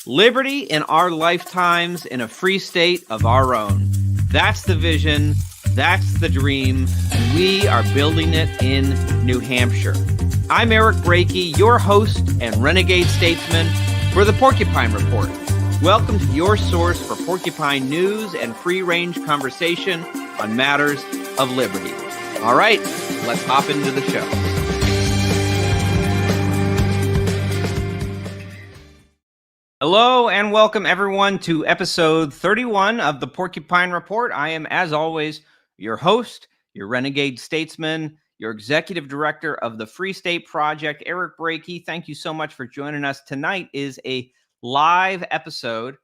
Liberty in our lifetimes in a free state of our own. That's the vision. That's the dream. And we are building it in New Hampshire. I'm Eric Brakey, your host and renegade statesman for the Porcupine Report. Welcome to your source for porcupine news and free-range conversation on matters of liberty. All right, let's hop into the show. Hello and welcome everyone to episode 31 of the Porcupine Report. I am, as always, your host, your renegade statesman, your executive director of the Free State Project, Eric Brakey. Thank you so much for joining us. Tonight is a live episode,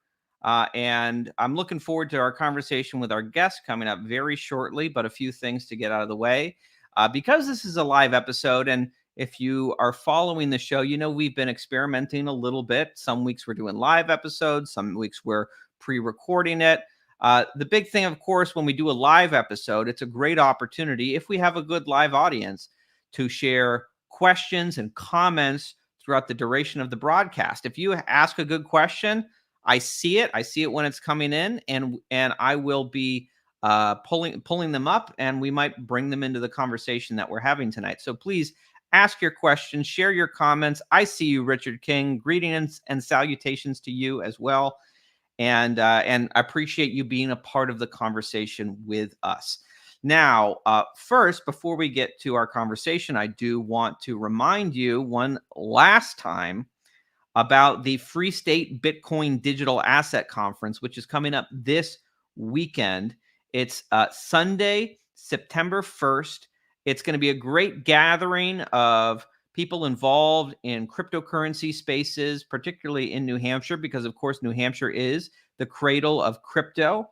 and I'm looking forward to our conversation with our guest coming up very shortly, but a few things to get out of the way. Because this is a live episode, and if you are following the show, you know we've been experimenting a little bit. Some weeks we're doing live episodes. Some weeks we're pre-recording it. The big thing, of course, when we do a live episode, it's a great opportunity, if we have a good live audience, to share questions and comments throughout the duration of the broadcast. If you ask a good question, I see it. I see it when it's coming in, and I will be pulling them up, and we might bring them into the conversation that we're having tonight. So please ask your questions, share your comments. I see you, Richard King. Greetings and salutations to you as well. And I appreciate you being a part of the conversation with us. Now, first, before we get to our conversation, I do want to remind you one last time about the Free State Bitcoin Digital Asset Conference, which is coming up this weekend. It's Sunday, September 1st. It's going to be a great gathering of people involved in cryptocurrency spaces, particularly in New Hampshire, because, of course, New Hampshire is the cradle of crypto.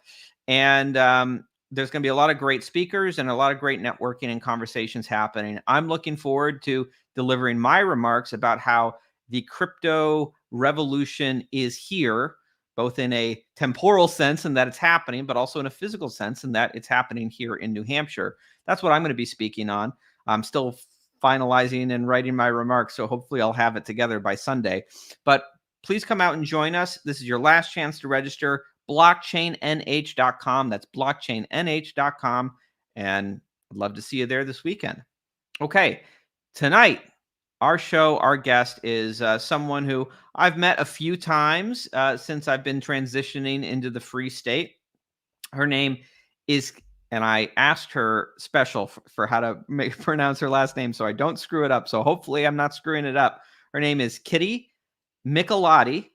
And there's going to be a lot of great speakers and a lot of great networking and conversations happening. I'm looking forward to delivering my remarks about how the crypto revolution is here, both in a temporal sense in that it's happening, but also in a physical sense in that it's happening here in New Hampshire. That's what I'm going to be speaking on. I'm still finalizing and writing my remarks, so hopefully I'll have it together by Sunday. But please come out and join us. This is your last chance to register. blockchainnh.com. That's blockchainnh.com. And I'd love to see you there this weekend. Okay, tonight, our guest is someone who I've met a few times since I've been transitioning into the Free State. Her name is, and I asked her special for how to pronounce her last name so I don't screw it up. So hopefully I'm not screwing it up. Her name is Kitty Michelotti.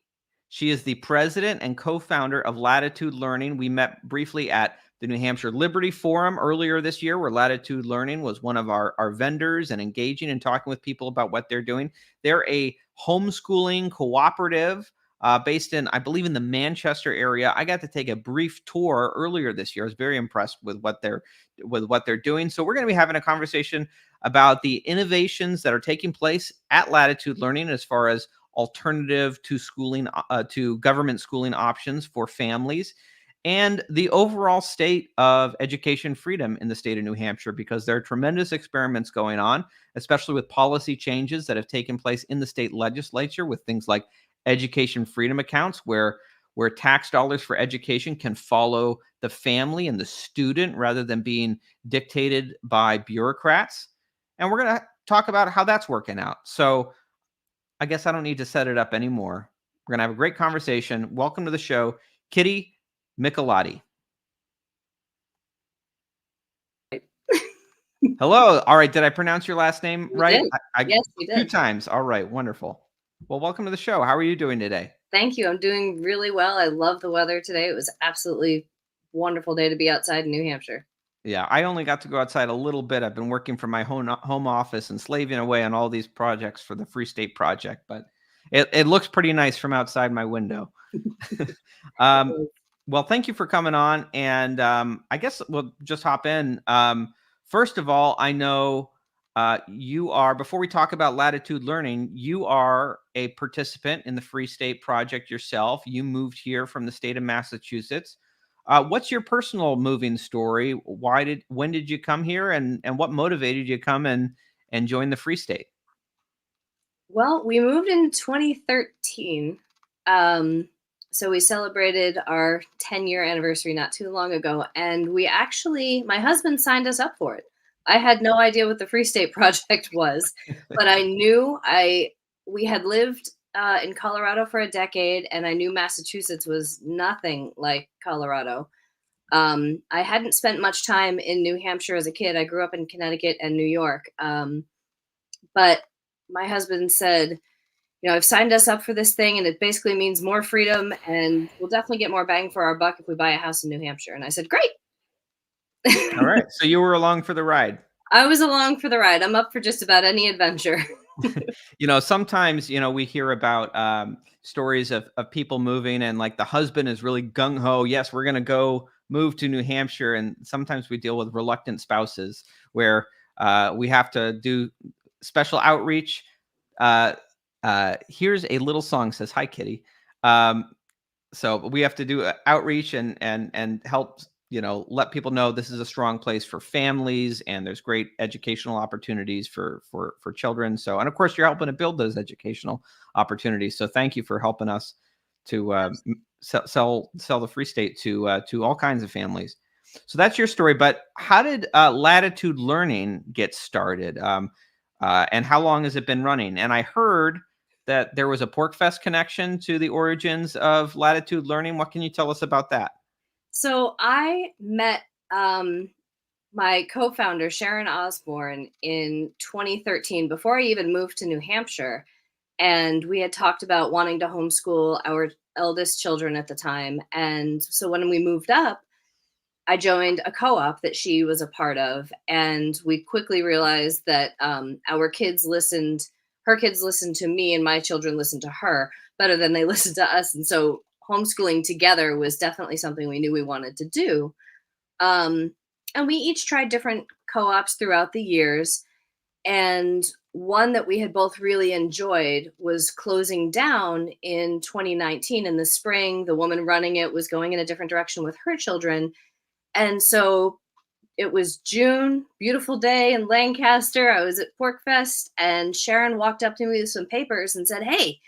She is the president and co-founder of Latitude Learning. We met briefly at the New Hampshire Liberty Forum earlier this year, where Latitude Learning was one of our vendors and engaging and talking with people about what they're doing. They're a homeschooling cooperative based in, I believe, in the Manchester area. I got to take a brief tour earlier this year. I was very impressed with what they're doing. So we're going to be having a conversation about the innovations that are taking place at Latitude Learning as far as alternative to schooling, to government schooling options for families, and the overall state of education freedom in the state of New Hampshire, because there are tremendous experiments going on, especially with policy changes that have taken place in the state legislature with things like education freedom accounts, where tax dollars for education can follow the family and the student rather than being dictated by bureaucrats. And we're going to talk about how that's working out. So I guess I don't need to set it up anymore. We're going to have a great conversation. Welcome to the show, Kitty Michelotti. Hello. All right. Did I pronounce your last name right? Yes, you did. 2 times. All right. Wonderful. Well, welcome to the show. How are you doing today? Thank you. I'm doing really well. I love the weather today. It was absolutely wonderful day to be outside in New Hampshire. Yeah, I only got to go outside a little bit. I've been working from my home office and slaving away on all these projects for the Free State Project, but it looks pretty nice from outside my window. Well, thank you for coming on, and I guess we'll just hop in. First of all, I know you are, before we talk about Latitude Learning, you are a participant in the Free State Project yourself. You moved here from the state of Massachusetts. What's your personal moving story? When did you come here, and what motivated you to come and join the Free State? Well, we moved in 2013. So we celebrated our 10-year anniversary not too long ago, and my husband signed us up for it. I had no idea what the Free State Project was, but I knew we had lived in Colorado for a decade, and I knew Massachusetts was nothing like Colorado. I hadn't spent much time in New Hampshire as a kid. I grew up in Connecticut and New York. But my husband said, I've signed us up for this thing, and it basically means more freedom, and we'll definitely get more bang for our buck if we buy a house in New Hampshire. And I said, great. All right. So you were along for the ride. I was along for the ride. I'm up for just about any adventure. Sometimes, we hear about stories of people moving, and like the husband is really gung ho. Yes, we're going to go move to New Hampshire. And sometimes we deal with reluctant spouses where we have to do special outreach. Here's a little song, says, "Hi, Kitty." So we have to do outreach and help, let people know this is a strong place for families, and there's great educational opportunities for children. So, and of course, you're helping to build those educational opportunities. So thank you for helping us to sell the Free State to all kinds of families. So that's your story. But how did Latitude Learning get started? And how long has it been running? And I heard that there was a PorcFest connection to the origins of Latitude Learning. What can you tell us about that? So I met my co-founder, Sharon Osborne, in 2013, before I even moved to New Hampshire. And we had talked about wanting to homeschool our eldest children at the time. And so when we moved up, I joined a co-op that she was a part of. And we quickly realized that her kids listened to me, and my children listened to her better than they listened to us. And so homeschooling together was definitely something we knew we wanted to do. And we each tried different co-ops throughout the years. And one that we had both really enjoyed was closing down in 2019 in the spring. The woman running it was going in a different direction with her children. And so it was June, beautiful day in Lancaster. I was at PorcFest, and Sharon walked up to me with some papers and said, "Hey,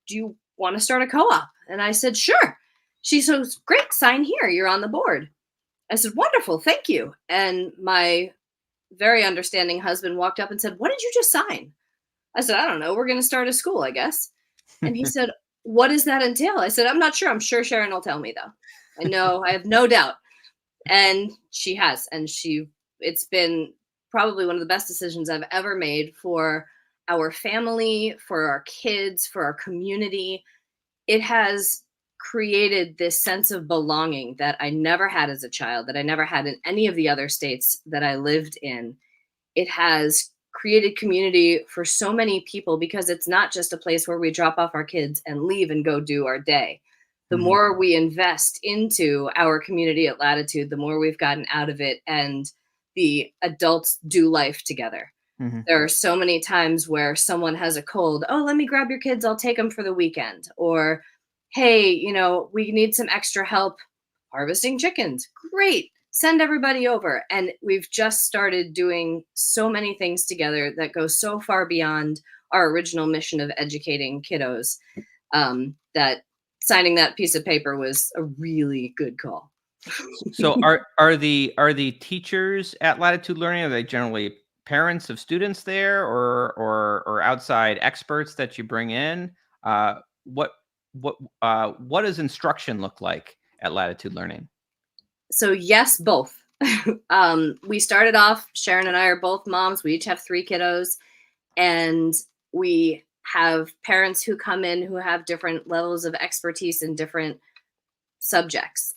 do you want to start a co-op?" And I said, "Sure." She said, "Great, sign here. You're on the board." I said, "Wonderful, thank you." And my very understanding husband walked up and said, "What did you just sign?" I said, "I don't know. We're going to start a school, I guess." And he said, "What does that entail?" I said, "I'm not sure. I'm sure Sharon will tell me, though. I know, I have no doubt." And she has. And it's been probably one of the best decisions I've ever made for our family, for our kids, for our community. It has created this sense of belonging that I never had as a child, that I never had in any of the other states that I lived in. It has created community for so many people because it's not just a place where we drop off our kids and leave and go do our day. The Mhm. more we invest into our community at Latitude, the more we've gotten out of it, and the adults do life together. Mhm. There are so many times where someone has a cold. "Oh, let me grab your kids. I'll take them for the weekend." Or, "Hey, we need some extra help harvesting chickens." Great. Send everybody over. And we've just started doing so many things together that go so far beyond our original mission of educating kiddos, that signing that piece of paper was a really good call. So are the teachers at Latitude Learning, are they generally parents of students there, or outside experts that you bring in? What does instruction look like at Latitude Learning? So yes, both. We started off, Sharon and I are both moms. We each have 3 kiddos, and we have parents who come in who have different levels of expertise in different subjects.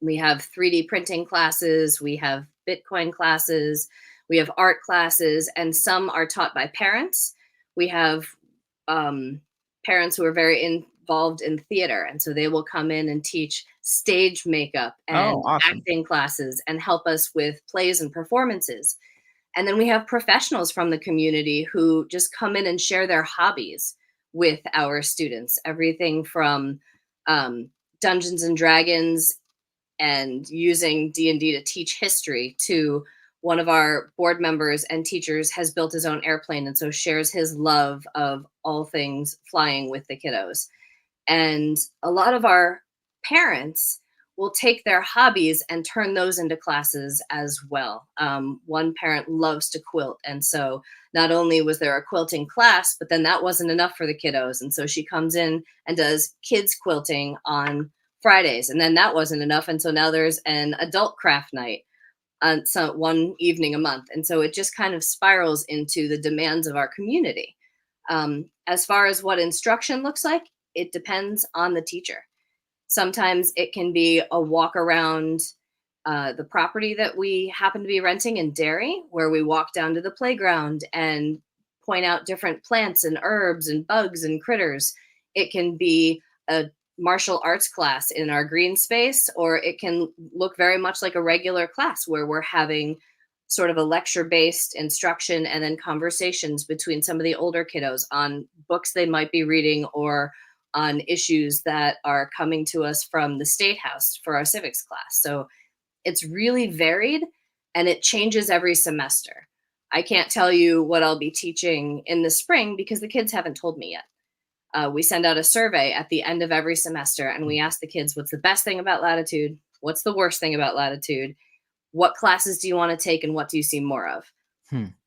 We have 3D printing classes, we have Bitcoin classes, we have art classes, and some are taught by parents. We have parents who are very involved in theater, and so they will come in and teach stage makeup Oh, and awesome. acting classes and help us with plays and performances. And then we have professionals from the community who just come in and share their hobbies with our students. Everything from Dungeons and Dragons and using D&D to teach history, to one of our board members and teachers has built his own airplane, and so shares his love of all things flying with the kiddos. And a lot of our parents will take their hobbies and turn those into classes as well. One parent loves to quilt. And so not only was there a quilting class, but then that wasn't enough for the kiddos. And so she comes in and does kids quilting on Fridays. And then that wasn't enough. And so now there's an adult craft night on one evening a month. And so it just kind of spirals into the demands of our community. As far as what instruction looks like, it depends on the teacher. Sometimes it can be a walk around the property that we happen to be renting in Derry, where we walk down to the playground and point out different plants and herbs and bugs and critters. It can be a martial arts class in our green space, or it can look very much like a regular class where we're having sort of a lecture-based instruction and then conversations between some of the older kiddos on books they might be reading or on issues that are coming to us from the State House for our civics class. So it's really varied and it changes every semester. I can't tell you what I'll be teaching in the spring because the kids haven't told me yet. We send out a survey at the end of every semester and we ask the kids, what's the best thing about Latitude? What's the worst thing about Latitude? What classes do you want to take and what do you see more of?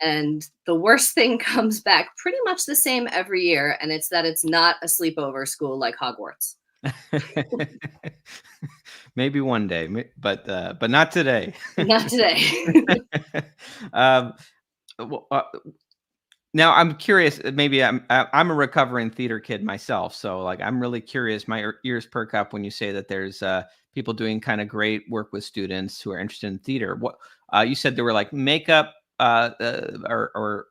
And the worst thing comes back pretty much the same every year. And it's that it's not a sleepover school like Hogwarts. Maybe one day, but not today. Not today. Now I'm curious. Maybe I'm a recovering theater kid myself, so like I'm really curious. My ears perk up when you say that there's people doing kind of great work with students who are interested in theater. What you said there were like makeup or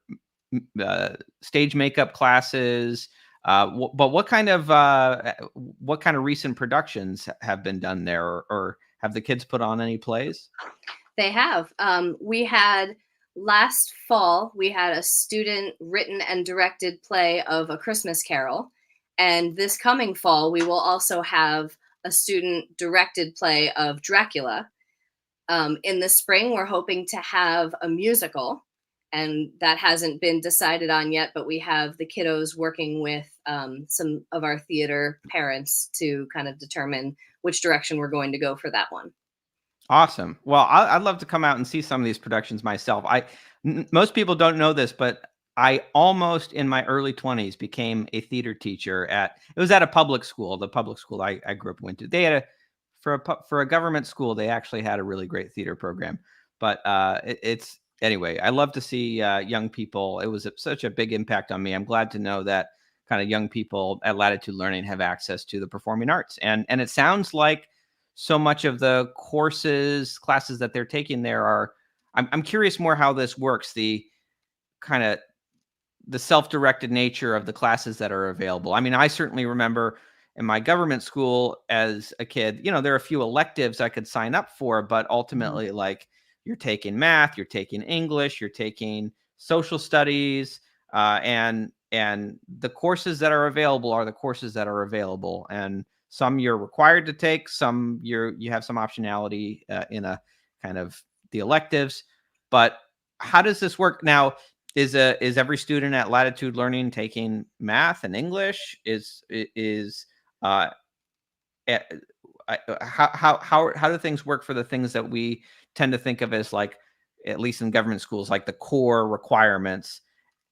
stage makeup classes. But what kind of recent productions have been done there, or have the kids put on any plays? They have. We had last fall, we had a student written and directed play of A Christmas Carol. And this coming fall, we will also have a student directed play of Dracula. In the spring, we're hoping to have a musical, and that hasn't been decided on yet, but we have the kiddos working with some of our theater parents to kind of determine which direction we're going to go for that one. Awesome. Well, I'd love to come out and see some of these productions myself. Most people don't know this, but I almost in my early 20s became a theater teacher it was at a public school, the public school I grew up went to. They had for a government school, they actually had a really great theater program. But it's anyway, I love to see young people. It was such a big impact on me. I'm glad to know that kind of young people at Latitude Learning have access to the performing arts. And it sounds like so much of the classes that they're taking there are, I'm curious more how this works, the kind of the self-directed nature of the classes that are available. I mean, I certainly remember in my government school as a kid, there are a few electives I could sign up for, but ultimately like you're taking math, you're taking English, you're taking social studies, and the courses that are available are the courses that are available. And some you're required to take, some you have some optionality in a kind of the electives. But how does this work now? Is every student at Latitude Learning taking math and English? How do things work for the things that we tend to think of as, like, at least in government schools, like the core requirements?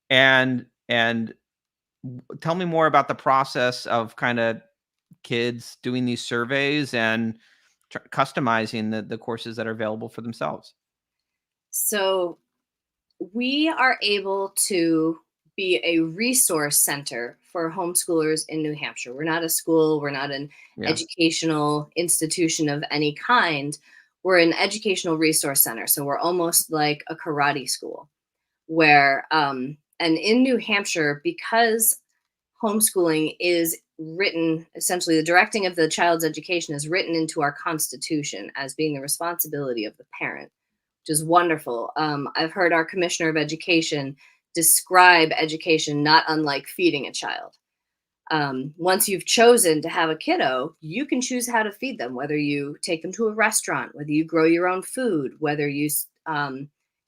And tell me more about the process of kind of kids doing these surveys and customizing the courses that are available for themselves. So we are able to be a resource center for homeschoolers in New Hampshire. We're not a school. We're not an educational institution of any kind. We're an educational resource center. So we're almost like a karate school where, and in New Hampshire, because homeschooling is written, essentially the directing of the child's education is written into our Constitution as being the responsibility of the parent, which is wonderful. I've heard our Commissioner of Education describe education not unlike feeding a child. Once you've chosen to have a kiddo, you can choose how to feed them, whether you take them to a restaurant, whether you grow your own food, whether you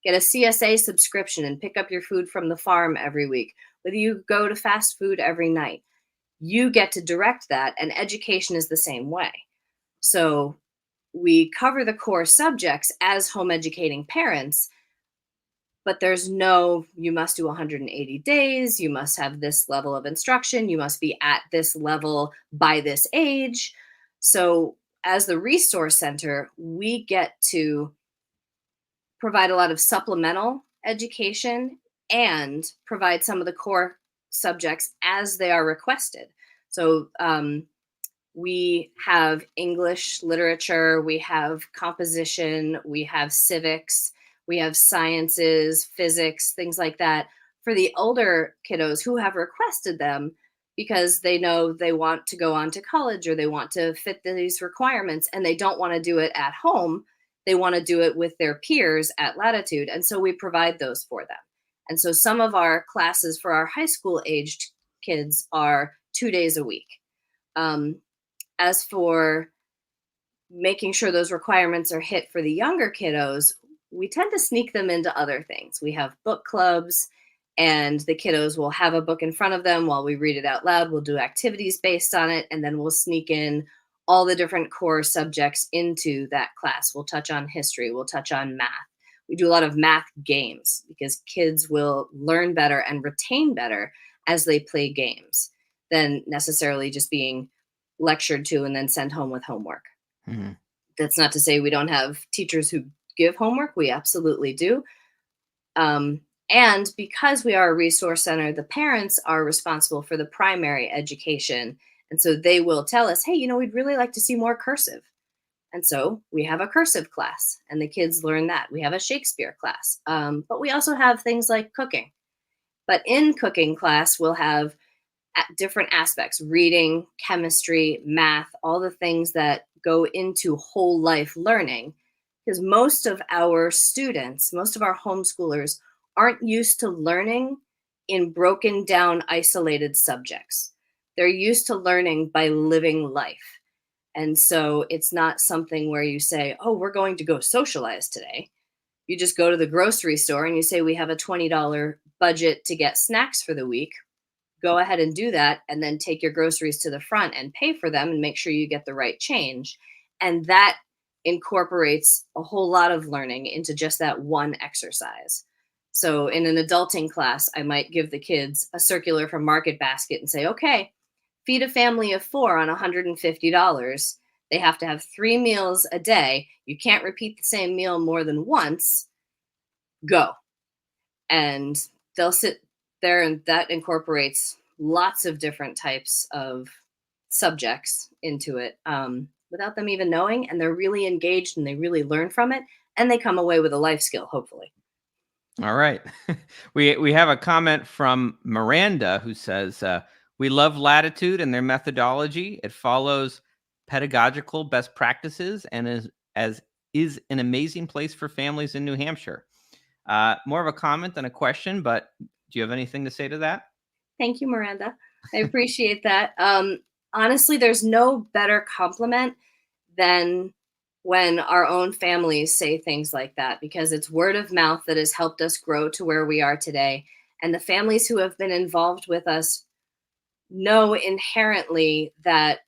get get a CSA subscription and pick up your food from the farm every week, whether you go to fast food every night, you get to direct that. And education is the same way. So we cover the core subjects as home educating parents, but there's no, you must do 180 days, you must have this level of instruction, you must be at this level by this age. So as the resource center, we get to provide a lot of supplemental education and provide some of the core subjects as they are requested. So we have English literature, we have composition, we have civics, we have sciences, physics, things like that for the older kiddos who have requested them because they know they want to go on to college or they want to fit these requirements and they don't want to do it at home. They want to do it with their peers at Latitude. And so we provide those for them. And so some of our classes for our high school aged kids are 2 days a week. As for making sure those requirements are hit for the younger kiddos, we tend to sneak them into other things. We have book clubs, and the kiddos will have a book in front of them while we read it out loud. We'll do activities based on it, and then we'll sneak in all the different core subjects into that class. We'll touch on history. We'll touch on math. We do a lot of math games because kids will learn better and retain better as they play games than necessarily just being lectured to and then sent home with homework. Mm-hmm. That's not to say we don't have teachers who give homework. We absolutely do. And because we are a resource center, the parents are responsible for the primary education. And so they will tell us, hey, we'd really like to see more cursive. And so we have a cursive class and the kids learn that. We have a Shakespeare class, but we also have things like cooking. But in cooking class, we'll have different aspects, reading, chemistry, math, all the things that go into whole life learning. Because most of our students, most of our homeschoolers aren't used to learning in broken down, isolated subjects. They're used to learning by living life. And so it's not something where you say, oh, we're going to go socialize today. You just go to the grocery store and you say, we have a $20 budget to get snacks for the week. Go ahead and do that, and then take your groceries to the front and pay for them and make sure you get the right change. And that incorporates a whole lot of learning into just that one exercise. So in an adulting class, I might give the kids a circular from Market Basket and say, okay, feed a family of 4 on $150. They have to have 3 meals a day. You can't repeat the same meal more than once. Go. And they'll sit there, and that incorporates lots of different types of subjects into it without them even knowing. And they're really engaged and they really learn from it. And they come away with a life skill, hopefully. All right. We have a comment from Miranda who says, we love Latitude and their methodology. It follows pedagogical best practices and is an amazing place for families in New Hampshire. More of a comment than a question, but do you have anything to say to that? Thank you, Miranda. I appreciate that. Honestly, there's no better compliment than when our own families say things like that, because it's word of mouth that has helped us grow to where we are today. And the families who have been involved with us know inherently that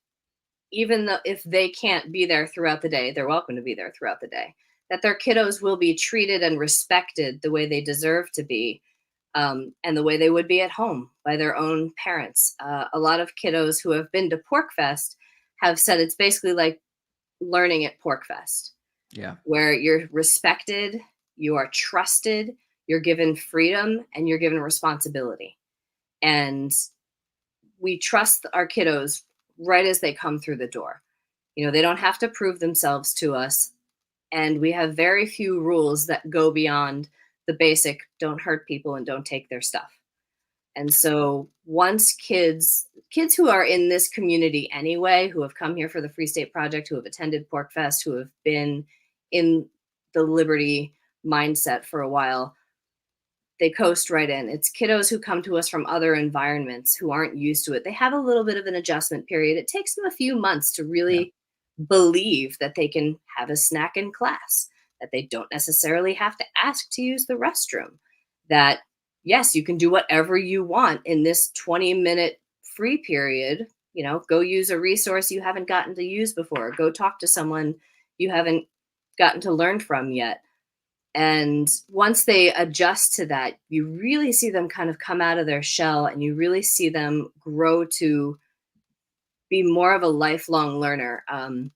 even though if they can't be there throughout the day, they're welcome to be there throughout the day, that their kiddos will be treated and respected the way they deserve to be. And the way they would be at home by their own parents. A lot of kiddos who have been to PorcFest have said it's basically like learning at PorcFest. Yeah. Where you're respected, you are trusted, you're given freedom, and you're given responsibility. And we trust our kiddos right as they come through the door. They don't have to prove themselves to us. And we have very few rules that go beyond the basic, don't hurt people and don't take their stuff. And so once kids who are in this community anyway, who have come here for the Free State Project, who have attended PorcFest, who have been in the Liberty mindset for a while, they coast right in. It's kiddos who come to us from other environments who aren't used to it. They have a little bit of an adjustment period. It takes them a few months to really believe that they can have a snack in class, that they don't necessarily have to ask to use the restroom, that yes, you can do whatever you want in this 20-minute free period. Go use a resource you haven't gotten to use before. Go talk to someone you haven't gotten to learn from yet. And once they adjust to that, you really see them kind of come out of their shell, and you really see them grow to be more of a lifelong learner,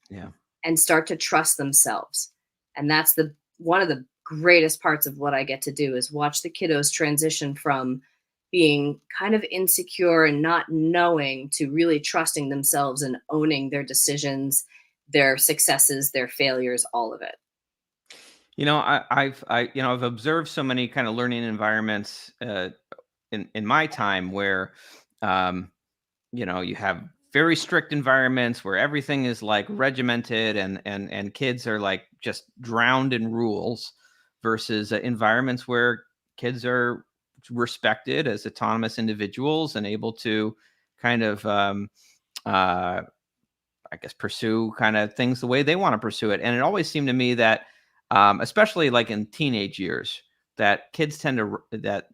Yeah. and start to trust themselves. And that's one of the greatest parts of what I get to do, is watch the kiddos transition from being kind of insecure and not knowing to really trusting themselves and owning their decisions, their successes, their failures, all of it. I've observed so many kind of learning environments in my time where you have very strict environments where everything is like regimented, and kids are like just drowned in rules, versus environments where kids are respected as autonomous individuals and able to kind of I guess pursue kind of things the way they want to pursue it. And it always seemed to me that especially like in teenage years, that that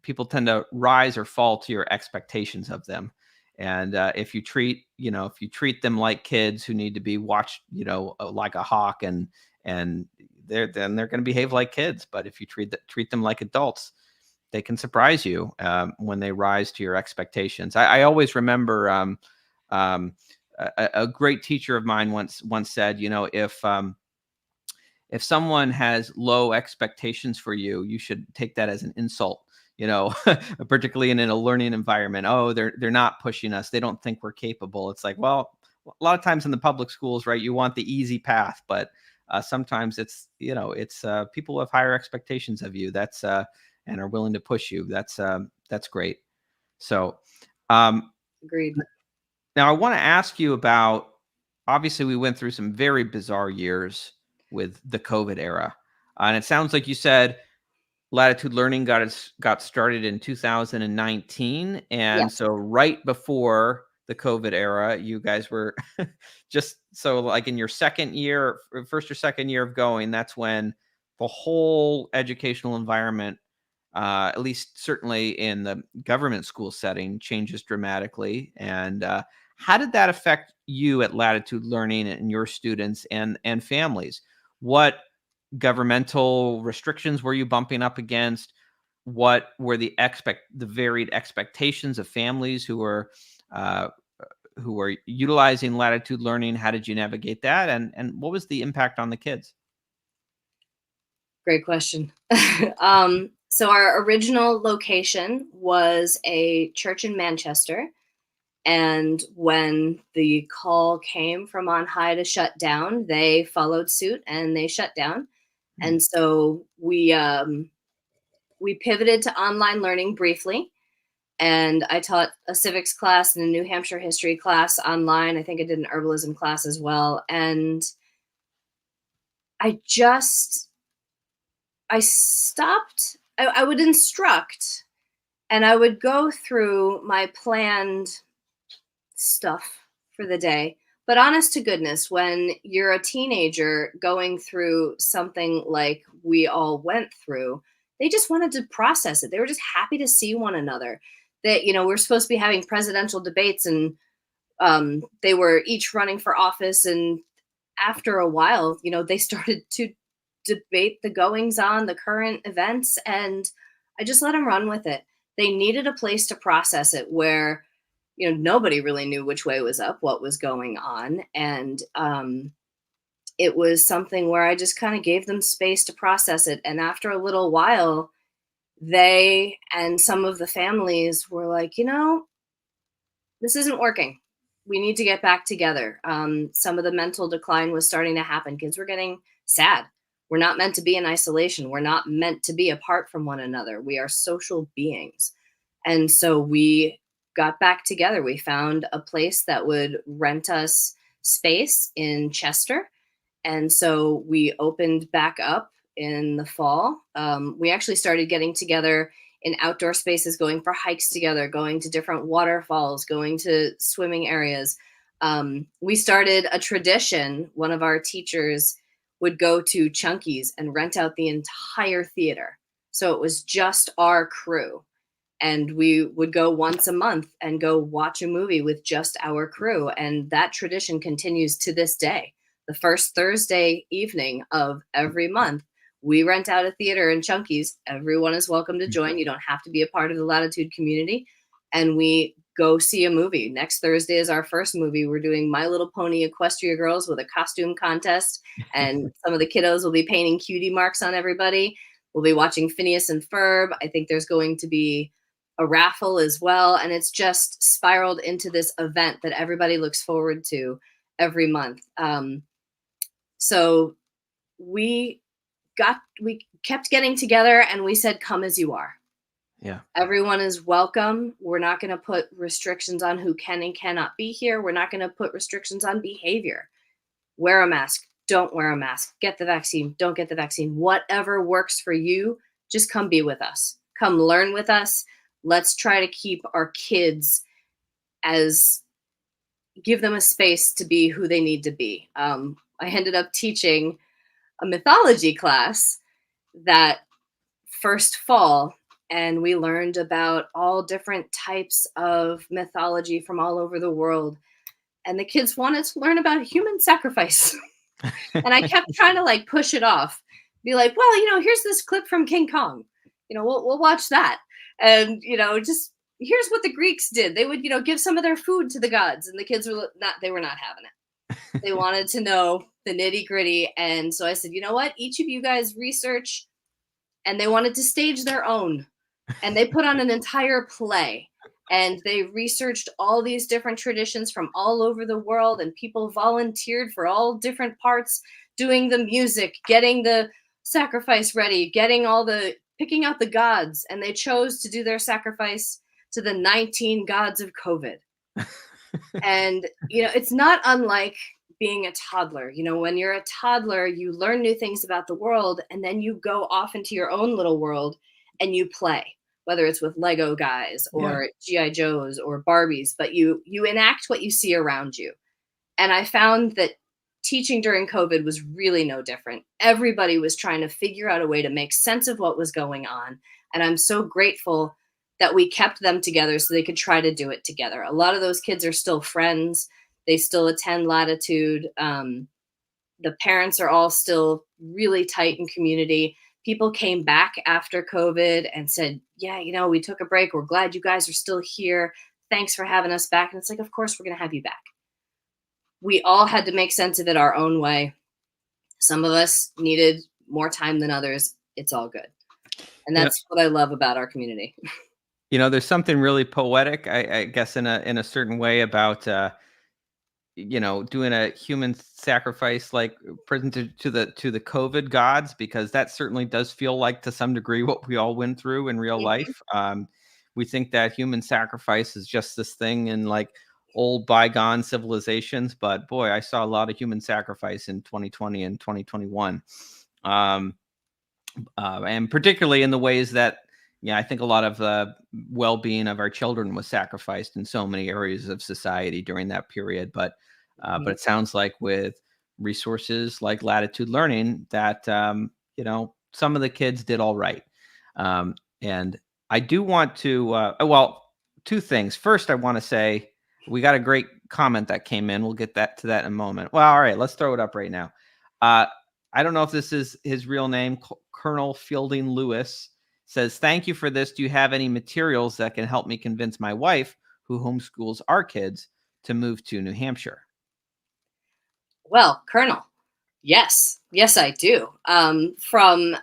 people tend to rise or fall to your expectations of them. And if you treat them like kids who need to be watched, like a hawk, and then they're going to behave like kids. But if you treat them like adults, they can surprise you when they rise to your expectations. I always remember a great teacher of mine once said, if someone has low expectations for you, you should take that as an insult, particularly in a learning environment. Oh, they're not pushing us. They don't think we're capable. It's like, well, a lot of times in the public schools, right, you want the easy path, but sometimes it's people with higher expectations of you and are willing to push you. That's great. So, Agreed. now I want to ask you about, obviously we went through some very bizarre years with the COVID era. And it sounds like you said Latitude Learning got started in 2019. And Yes. so right before the COVID era, you guys were just so like in your first or second year of going, that's when the whole educational environment, at least certainly in the government school setting, changes dramatically. And how did that affect you at Latitude Learning and your students and families? What governmental restrictions were you bumping up against? What were the varied expectations of families uh, who were utilizing Latitude Learning? How did you navigate that? And what was the impact on the kids? Great question. So our original location was a church in Manchester. And when the call came from on high to shut down, they followed suit and they shut down. Hmm. And so we pivoted to online learning briefly. And I taught a civics class and a New Hampshire history class online. I think I did an herbalism class as well. And I just I stopped. I would instruct, and I would go through my planned stuff for the day. But honest to goodness, when you're a teenager going through something like we all went through, they just wanted to process it. They were just happy to see one another. That, we're supposed to be having presidential debates, and they were each running for office. And after a while, they started to debate the goings on, the current events, and I just let them run with it. They needed a place to process it where, nobody really knew which way was up, what was going on. And it was something where I just kind of gave them space to process it. And after a little while, they and some of the families were like, this isn't working. We need to get back together. Some of the mental decline was starting to happen. Kids were getting sad. We're not meant to be in isolation. We're not meant to be apart from one another. We are social beings. And so we got back together. We found a place that would rent us space in Chester. And so we opened back up in the fall. We actually started getting together in outdoor spaces, going for hikes together, going to different waterfalls, going to swimming areas. We started a tradition. One of our teachers would go to Chunky's and rent out the entire theater. So it was just our crew. And we would go once a month and go watch a movie with just our crew. And that tradition continues to this day. The first Thursday evening of every month, we rent out a theater in Chunky's. Everyone is welcome to join. You don't have to be a part of the Latitude community. And we go see a movie. Next Thursday is our first movie. We're doing My Little Pony Equestria Girls with a costume contest. And some of the kiddos will be painting cutie marks on everybody. We'll be watching Phineas and Ferb. I think there's going to be a raffle as well. And it's just spiraled into this event that everybody looks forward to every month. So we kept getting together and we said, come as you are. Yeah. Everyone is welcome. We're not going to put restrictions on who can and cannot be here. We're not going to put restrictions on behavior. Wear a mask. Don't wear a mask. Get the vaccine. Don't get the vaccine. Whatever works for you, just come be with us. Come learn with us. Let's try to keep our kids give them a space to be who they need to be. I ended up teaching a mythology class that first fall, and we learned about all different types of mythology from all over the world. And the kids wanted to learn about human sacrifice. And I kept trying to push it off, be like, well, here's this clip from King Kong. We'll watch that. And, just here's what the Greeks did. They would, give some of their food to the gods, and the kids were not having it. They wanted to know the nitty gritty. And so I said, you know what? Each of you guys research, and they wanted to stage their own. And they put on an entire play, and they researched all these different traditions from all over the world, and people volunteered for all different parts, doing the music, getting the sacrifice ready, picking out the gods, and they chose to do their sacrifice to the 19 gods of COVID. And, it's not unlike being a toddler. When you're a toddler, you learn new things about the world, and then you go off into your own little world and you play, whether it's with Lego guys or G.I. Joes or Barbies, but you enact what you see around you. And I found that teaching during COVID was really no different. Everybody was trying to figure out a way to make sense of what was going on. And I'm so grateful that we kept them together so they could try to do it together. A lot of those kids are still friends. They still attend Latitude. The parents are all still really tight in community. People came back after COVID and said, yeah, we took a break. We're glad you guys are still here. Thanks for having us back. And it's like, of course, we're going to have you back. We all had to make sense of it our own way. Some of us needed more time than others. It's all good. And that's what I love about our community. There's something really poetic, I guess, in a certain way about, doing a human sacrifice presented to the COVID gods, because that certainly does feel like, to some degree, what we all went through in real life. We think that human sacrifice is just this thing in old bygone civilizations, but boy, I saw a lot of human sacrifice in 2020 and 2021, and particularly in the ways that, I think a lot of the well-being of our children was sacrificed in so many areas of society during that period. But it sounds like with resources like Latitude Learning that, some of the kids did all right. And I do want to, two things. First, I want to say we got a great comment that came in. We'll get to that in a moment. Well, all right, let's throw it up right now. I don't know if this is his real name. Colonel Fielding Lewis says, thank you for this. Do you have any materials that can help me convince my wife, who homeschools our kids, to move to New Hampshire? Well, Colonel, yes, I do. From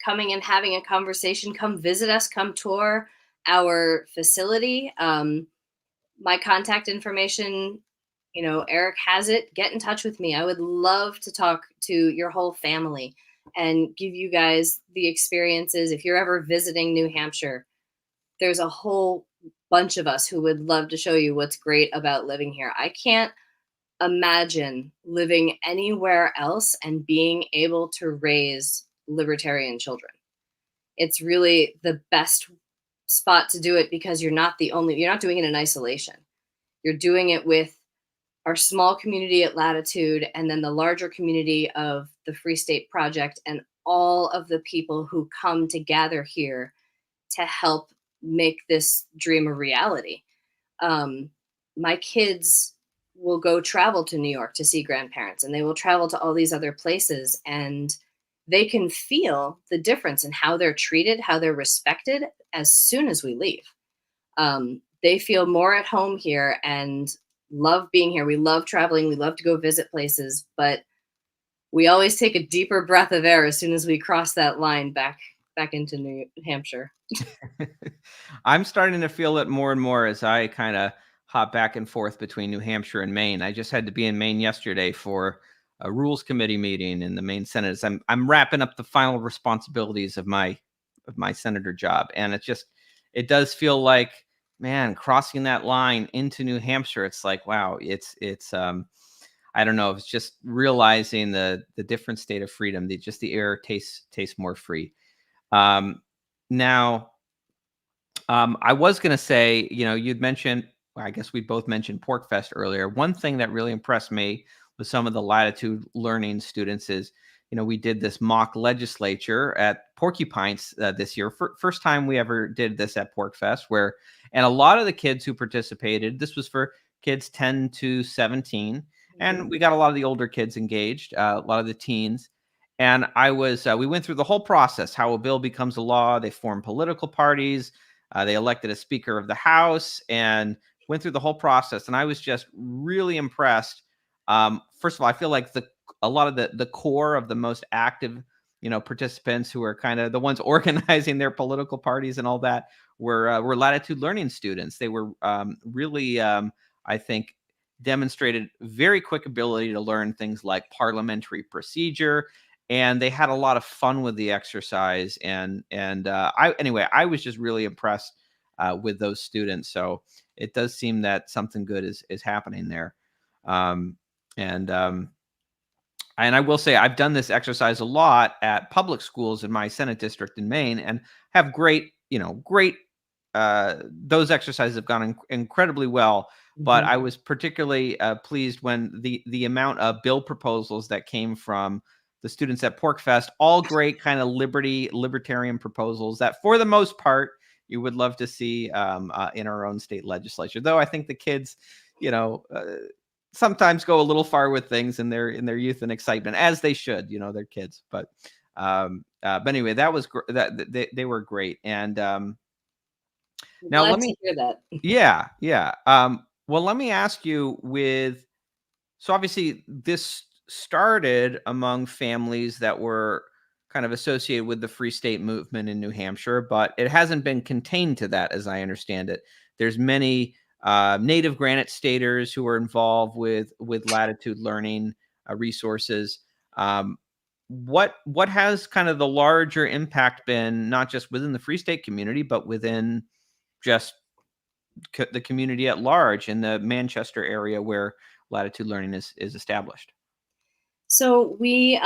coming and having a conversation, come visit us, come tour our facility. My contact information, Eric has it. Get in touch with me. I would love to talk to your whole family and give you guys the experiences. If you're ever visiting New Hampshire, there's a whole bunch of us who would love to show you what's great about living here. I can't imagine living anywhere else and being able to raise libertarian children. It's really the best spot to do it, because you're not doing it in isolation. You're doing it with our small community at Latitude, and then the larger community of the Free State Project, and all of the people who come to gather here to help make this dream a reality. My kids will go travel to New York to see grandparents, and they will travel to all these other places, and they can feel the difference in how they're treated, how they're respected as soon as we leave. They feel more at home here and love being here. We love traveling. We love to go visit places, but we always take a deeper breath of air as soon as we cross that line back into New Hampshire. I'm starting to feel it more and more as I kind of hop back and forth between New Hampshire and Maine. I just had to be in Maine yesterday for a rules committee meeting in the Maine Senate. I'm wrapping up the final responsibilities of my senator job, and it does feel like, man, crossing that line into New Hampshire. It's like, wow, it's I don't know. It's just realizing the different state of freedom. The air tastes more free. Now, I was going to say, you'd mentioned, well, I guess we both mentioned PorcFest earlier. One thing that really impressed me with some of the Latitude Learning students is, we did this mock legislature at Porcupines this year. First time we ever did this at PorcFest, and a lot of the kids who participated, this was for kids 10 to 17, and we got a lot of the older kids engaged, a lot of the teens. And we went through the whole process, how a bill becomes a law. They form political parties. They elected a Speaker of the House and went through the whole process. And I was just really impressed. First of all, I feel like a lot of the core of the most active, participants who are kind of the ones organizing their political parties and all that were Latitude Learning students. They were really, I think, demonstrated very quick ability to learn things like parliamentary procedure. And they had a lot of fun with the exercise, and I was just really impressed with those students. So it does seem that something good is happening there, and I will say I've done this exercise a lot at public schools in my Senate district in Maine, and have great. Those exercises have gone incredibly well. But I was particularly pleased when the amount of bill proposals that came from the students at PorcFest, all great kind of libertarian proposals that, for the most part, you would love to see in our own state legislature. Though I think the kids, sometimes go a little far with things in their youth and excitement, as they should. They're kids. But anyway, that was they were great. And now Glad to hear that. Yeah. Well, let me ask you so obviously this started among families that were kind of associated with the Free State movement in New Hampshire, but it hasn't been contained to that, as I understand it. There's many native Granite Staters who are involved with Latitude Learning resources. What has kind of the larger impact been, not just within the Free State community, but within just the community at large in the Manchester area where Latitude Learning is established? So we've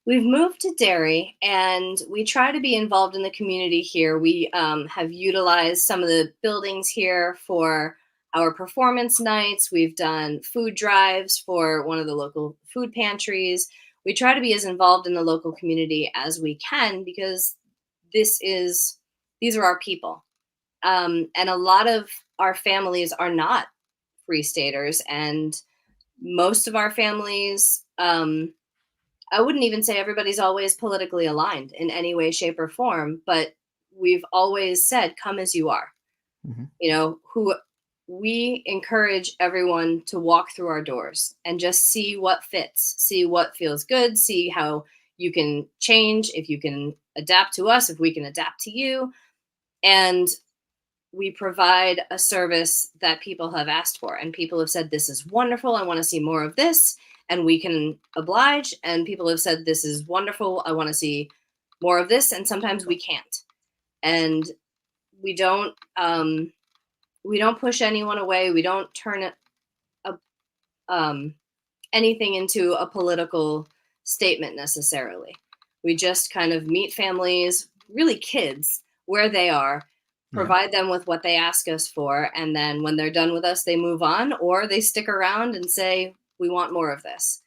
moved to Derry, and we try to be involved in the community here. We have utilized some of the buildings here for our performance nights. We've done food drives for one of the local food pantries. We try to be as involved in the local community as we can, because these are our people. And a lot of our families are not Free Staters, and most of our families, I wouldn't even say everybody's always politically aligned in any way, shape, or form, but we've always said, come as you are. Who we encourage everyone to walk through our doors and just see what fits, see what feels good, see how you can change, if you can adapt to us, if we can adapt to you. And we provide a service that people have asked for, and people have said, this is wonderful, I want to see more of this, and we can oblige. And people have said, this is wonderful, I want to see more of this, and sometimes we can't. And we don't push anyone away. We don't turn anything into a political statement necessarily. We just kind of meet families, really kids, where they are, provide them with what they ask us for, and then when they're done with us, they move on, or they stick around and say, we want more of this.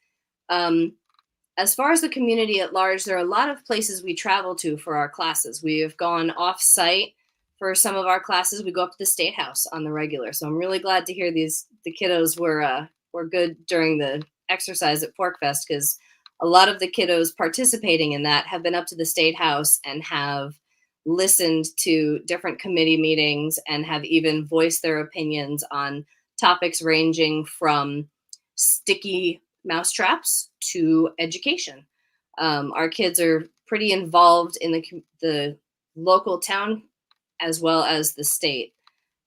As far as the community at large, there are a lot of places we travel to for our classes. We have gone off-site for some of our classes. We go up to the State House on the regular. So I'm really glad to hear the kiddos were good during the exercise at PorcFest, because a lot of the kiddos participating in that have been up to the State House and have listened to different committee meetings and have even voiced their opinions on topics ranging from sticky mousetraps to education. Our kids are pretty involved in the local town as well as the state.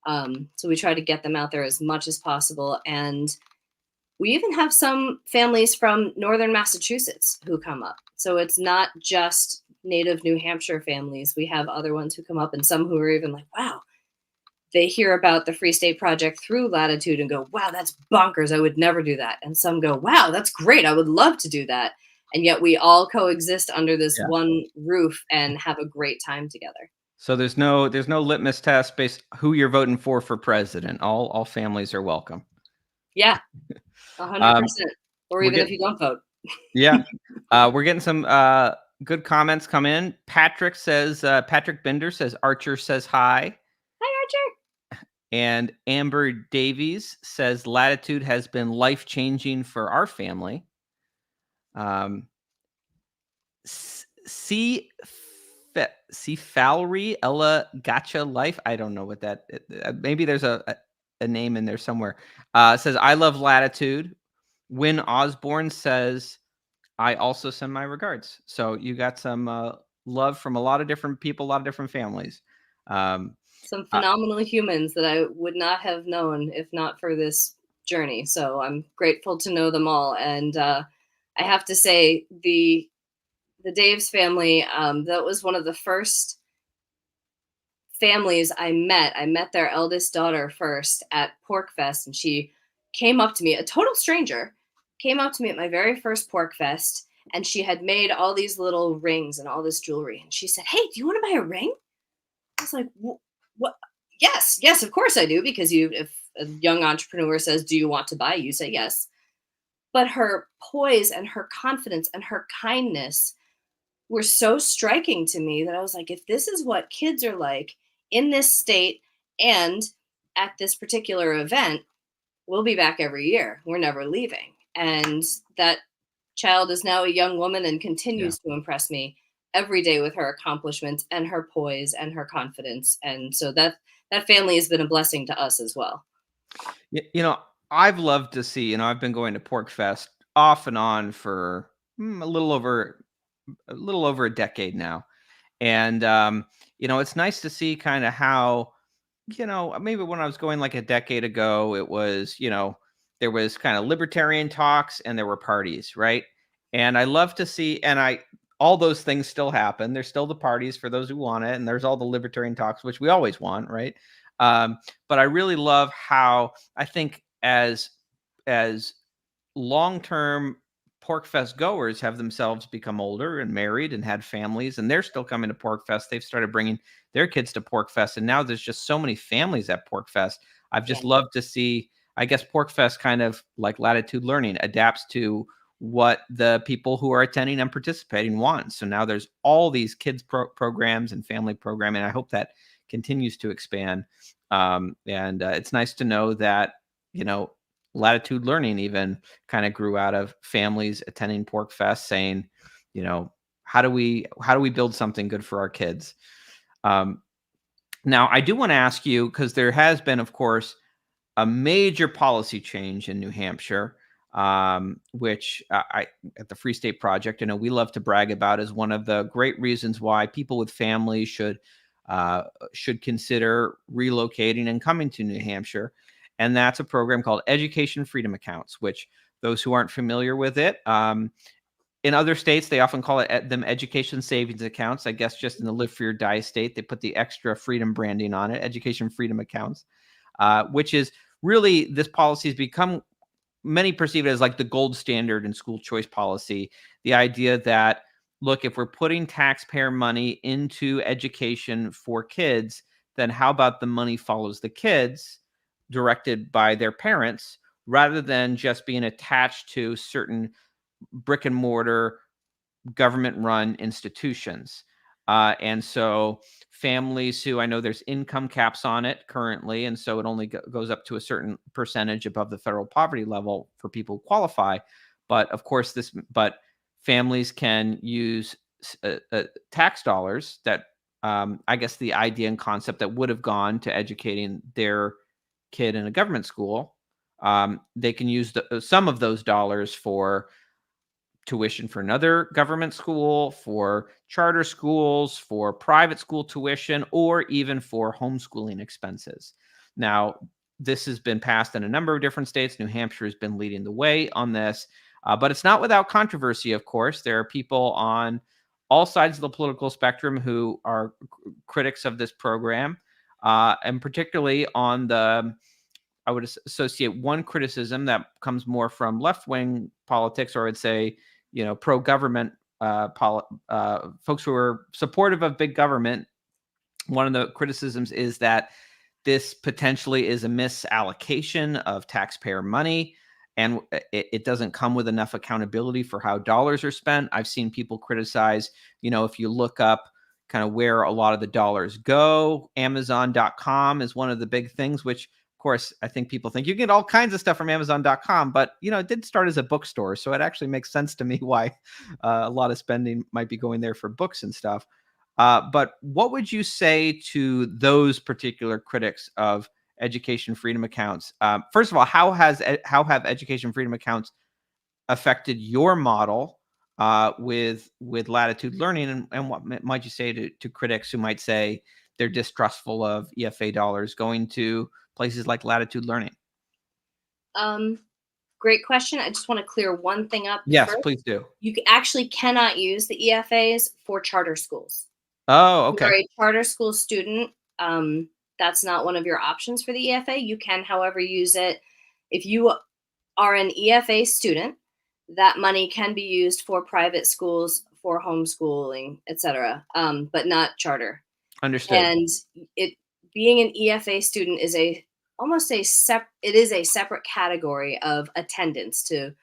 So we try to get them out there as much as possible. And we even have some families from northern Massachusetts who come up. So it's not just native New Hampshire families. We have other ones who come up, and some who are even like, wow, they hear about the Free State Project through Latitude and go, wow, that's bonkers. I would never do that. And some go, wow, that's great. I would love to do that. And yet we all coexist under this one roof and have a great time together. So there's no litmus test based who you're voting for president. All families are welcome. Yeah, 100%. Or even if you don't vote. Yeah. We're getting some good comments come in. Patrick Binder says, Archer says hi. Hi, Archer. And Amber Davies says, Latitude has been life-changing for our family. C. Falry Ella Gotcha Life. I don't know what that. Maybe there's a name in there somewhere. Says, I love Latitude. Wynn Osborne says, I also send my regards. So you got some love from a lot of different people, a lot of different families. Some phenomenal humans that I would not have known if not for this journey. So I'm grateful to know them all. And I have to say, the Daves family, that was one of the first families I met. I met their eldest daughter first at PorcFest, and she came up to me, a total stranger, came up to me at my very first PorcFest, and she had made all these little rings and all this jewelry. And she said, hey, do you want to buy a ring? I was like, what? Yes, of course I do. Because if a young entrepreneur says, do you want to buy? You say yes. But her poise and her confidence and her kindness were so striking to me that I was like, if this is what kids are like in this state and at this particular event, we'll be back every year. We're never leaving. And that child is now a young woman and continues to impress me every day with her accomplishments and her poise and her confidence. And so that family has been a blessing to us as well. You know, I've loved to see, I've been going to PorcFest off and on for a little over a decade now. And, it's nice to see kind of how, maybe when I was going like a decade ago, it was, there was kind of libertarian talks and there were parties, right? And I love to see, all those things still happen. There's still the parties for those who want it. And there's all the libertarian talks, which we always want, right? But I really love how I think as long-term PorcFest goers have themselves become older and married and had families, and they're still coming to PorcFest. They've started bringing their kids to PorcFest, and now there's just so many families at PorcFest. I've just loved to see, I guess PorcFest kind of like Latitude Learning adapts to what the people who are attending and participating want. So now there's all these kids programs and family programming. I hope that continues to expand. And it's nice to know that, Latitude Learning even kind of grew out of families attending PorcFest saying, how do we build something good for our kids? Now, I do want to ask you, because there has been, of course, a major policy change in New Hampshire, which at the Free State Project, we love to brag about as one of the great reasons why people with families should consider relocating and coming to New Hampshire. And that's a program called Education Freedom Accounts, which those who aren't familiar with it, in other states, they often call them education savings accounts. I guess just in the Live Free or Die state, they put the extra freedom branding on it, Education Freedom Accounts, which is really, this policy has become, many perceive it as like the gold standard in school choice policy. The idea that, look, if we're putting taxpayer money into education for kids, then how about the money follows the kids directed by their parents rather than just being attached to certain brick and mortar government run institutions? And so families who, I know there's income caps on it currently, and so it only goes up to a certain percentage above the federal poverty level for people who qualify. But of course, but families can use tax dollars that, I guess the idea and concept that would have gone to educating their kid in a government school, they can use some of those dollars for tuition for another government school, for charter schools, for private school tuition, or even for homeschooling expenses. Now, this has been passed in a number of different states. New Hampshire has been leading the way on this, but it's not without controversy, of course. There are people on all sides of the political spectrum who are critics of this program, and particularly on the, I would associate one criticism that comes more from left-wing politics, or I'd say, pro-government folks who are supportive of big government. One of the criticisms is that this potentially is a misallocation of taxpayer money, and it doesn't come with enough accountability for how dollars are spent. I've seen people criticize, if you look up kind of where a lot of the dollars go, Amazon.com is one of the big things, which of course, I think people think you get all kinds of stuff from Amazon.com, but it did start as a bookstore, so it actually makes sense to me why a lot of spending might be going there for books and stuff. But what would you say to those particular critics of education freedom accounts? First of all, how have education freedom accounts affected your model with Latitude Learning, and what might you say to critics who might say they're distrustful of EFA dollars going to places like Latitude Learning? Great question. I just want to clear one thing up. Yes, first. please do. You actually cannot use the EFAs for charter schools. Oh, If you're okay. a charter school student, that's not one of your options for the EFA. You can, however, use it. If you are an EFA student, that money can be used for private schools, for homeschooling, etc., but not charter. Understood. And being an EFA student is it is a separate category of attendance to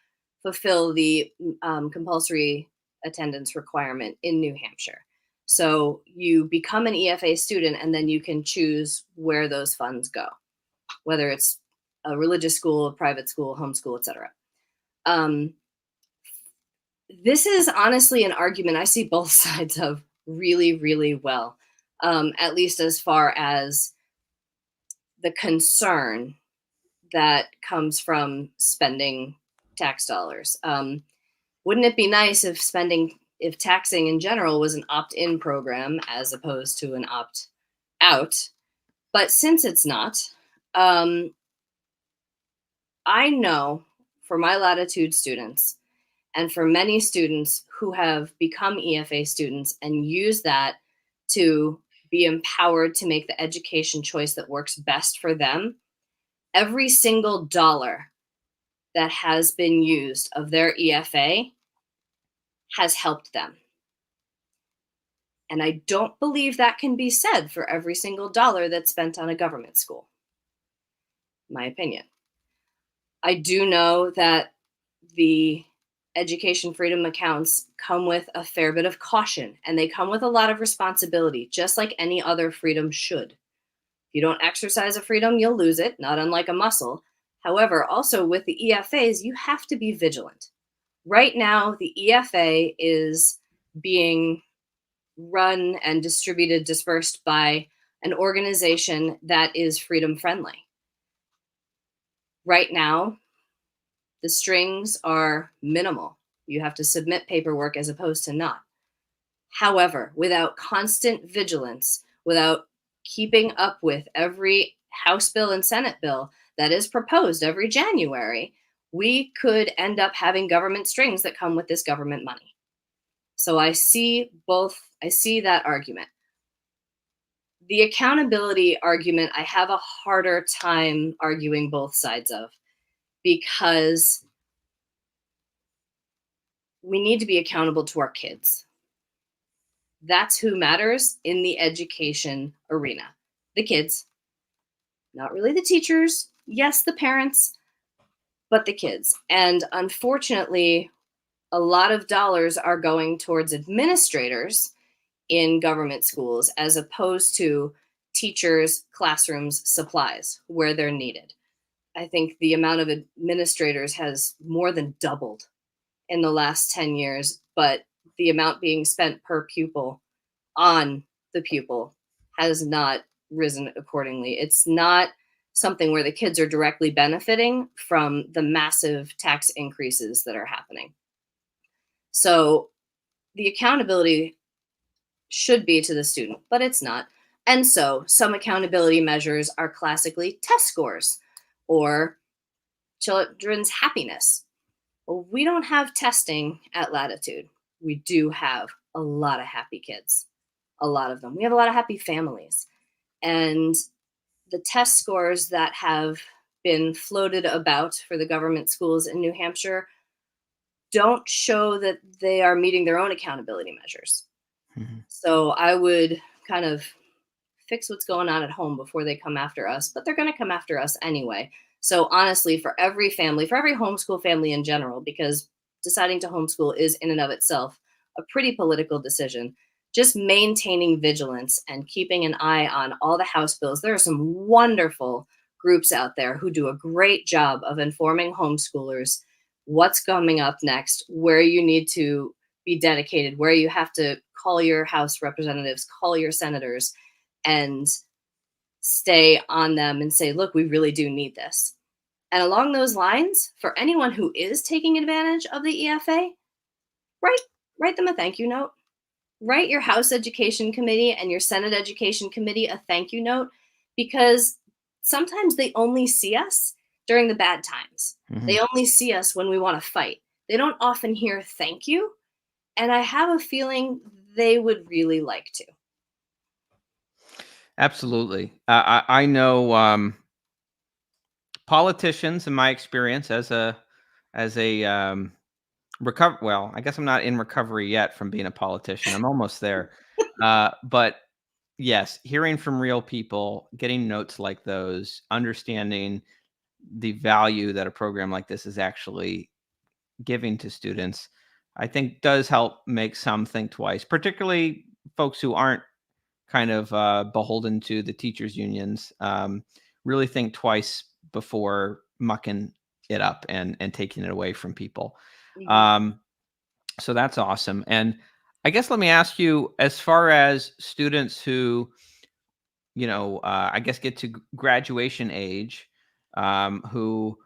fulfill the compulsory attendance requirement in New Hampshire. So you become an EFA student, and then you can choose where those funds go, whether it's a religious school, a private school, homeschool, etc. This is honestly an argument I see both sides of really, really well, at least as far as the concern that comes from spending tax dollars. Wouldn't it be nice if taxing in general was an opt-in program as opposed to an opt-out? But since it's not, I know for my Latitude students and for many students who have become EFA students and use that to be empowered to make the education choice that works best for them, every single dollar that has been used of their EFA has helped them. And I don't believe that can be said for every single dollar that's spent on a government school, in my opinion. I do know that the education freedom accounts come with a fair bit of caution, and they come with a lot of responsibility, just like any other freedom should. If you don't exercise a freedom, you'll lose it, not unlike a muscle. However, also with the EFAs, you have to be vigilant. Right now, the EFA is being run and dispersed by an organization that is freedom friendly. Right now, the strings are minimal. You have to submit paperwork as opposed to not. However, without constant vigilance, without keeping up with every House bill and Senate bill that is proposed every January, we could end up having government strings that come with this government money. So I see that argument. The accountability argument, I have a harder time arguing both sides of, because we need to be accountable to our kids. That's who matters in the education arena. the kids, not really the teachers. Yes, the parents, but the kids. And unfortunately, a lot of dollars are going towards administrators in government schools as opposed to teachers, classrooms, supplies where they're needed. I think the amount of administrators has more than doubled in the last 10 years, but the amount being spent per pupil on the pupil has not risen accordingly. It's not something where the kids are directly benefiting from the massive tax increases that are happening. So the accountability should be to the student, but it's not. And so some accountability measures are classically test scores or children's happiness. Well, we don't have testing at Latitude. We do have a lot of happy kids, a lot of them. We have a lot of happy families. And the test scores that have been floated about for the government schools in New Hampshire don't show that they are meeting their own accountability measures. Mm-hmm. So I would kind of fix what's going on at home before they come after us, but they're going to come after us anyway. So honestly, for every family, for every homeschool family in general, because deciding to homeschool is in and of itself a pretty political decision, just maintaining vigilance and keeping an eye on all the House bills. There are some wonderful groups out there who do a great job of informing homeschoolers what's coming up next, where you need to be dedicated, where you have to call your House representatives, call your senators, and stay on them and say, look, we really do need this. And along those lines, for anyone who is taking advantage of the EFA, write them a thank you note. Write your House Education Committee and your Senate Education Committee a thank you note, because sometimes they only see us during the bad times. Mm-hmm. They only see us when we want to fight. They don't often hear thank you. And I have a feeling they would really like to. Absolutely. I know politicians, in my experience as a well, I guess I'm not in recovery yet from being a politician. I'm almost there. But yes, hearing from real people, getting notes like those, understanding the value that a program like this is actually giving to students, I think does help make some think twice, particularly folks who aren't kind of beholden to the teachers unions. Really think twice before mucking it up and taking it away from people. Mm-hmm. So that's awesome. And I guess let me ask you, as far as students who, I guess get to graduation age, who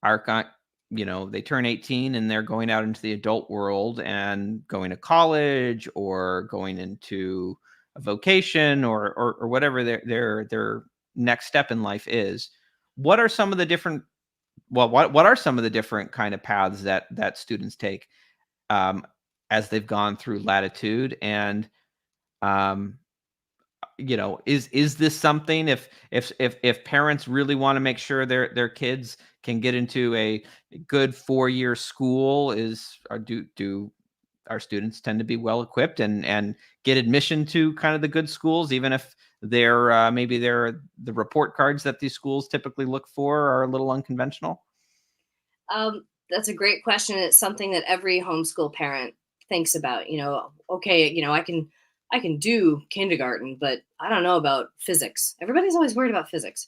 are, they turn 18 and they're going out into the adult world and going to college or going into a vocation or whatever their next step in life is. What are some of the different, what are some of the different kind of paths that students take as they've gone through Latitude? And is this something, if parents really want to make sure their kids can get into a good 4-year school, do our students tend to be well equipped and get admission to kind of the good schools, even if maybe the report cards that these schools typically look for are a little unconventional? That's a great question. It's something that every homeschool parent thinks about. Okay, I can do kindergarten, but I don't know about physics. Everybody's always worried about physics.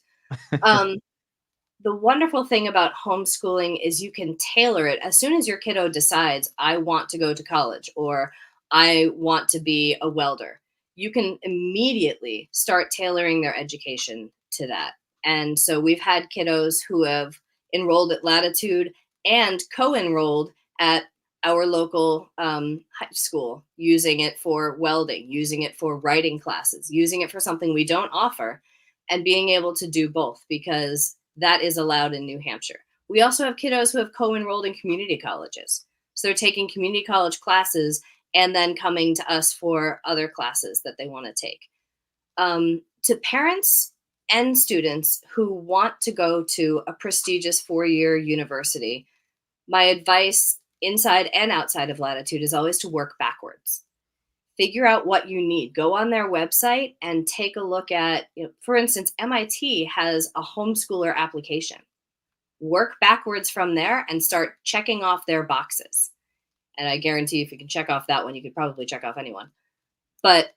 The wonderful thing about homeschooling is you can tailor it as soon as your kiddo decides, I want to go to college or I want to be a welder. You can immediately start tailoring their education to that. And so we've had kiddos who have enrolled at Latitude and co-enrolled at our local high school, using it for welding, using it for writing classes, using it for something we don't offer, and being able to do both, because that is allowed in New Hampshire. We also have kiddos who have co-enrolled in community colleges. So they're taking community college classes and then coming to us for other classes that they want to take. To parents and students who want to go to a prestigious 4-year university, my advice inside and outside of Latitude is always to work backwards. Figure out what you need. Go on their website and take a look at, for instance, MIT has a homeschooler application. Work backwards from there and start checking off their boxes. And I guarantee if you can check off that one, you could probably check off anyone. But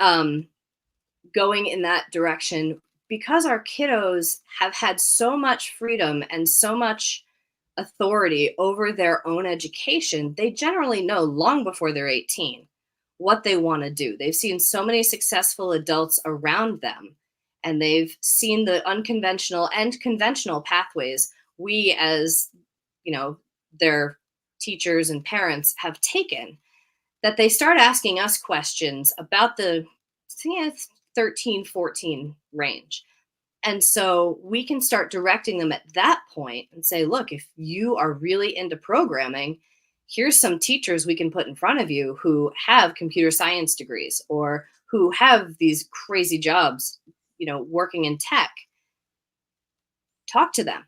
going in that direction, because our kiddos have had so much freedom and so much authority over their own education, they generally know long before they're 18 what they want to do. They've seen so many successful adults around them, and they've seen the unconventional and conventional pathways we, as their teachers and parents, have taken, that they start asking us questions about the 13, 14 range. And so we can start directing them at that point and say, look, if you are really into programming, here's some teachers we can put in front of you who have computer science degrees or who have these crazy jobs, working in tech. Talk to them.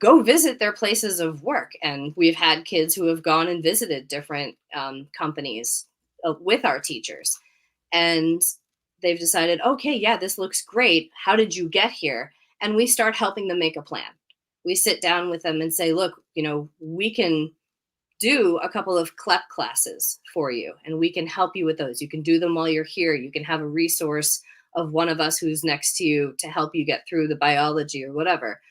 Go visit their places of work. And we've had kids who have gone and visited different companies with our teachers. And they've decided, okay, yeah, this looks great. How did you get here? And we start helping them make a plan. We sit down with them and say, look, we can do a couple of CLEP classes for you, and we can help you with those. You can do them while you're here. You can have a resource of one of us who's next to you to help you get through the biology or whatever.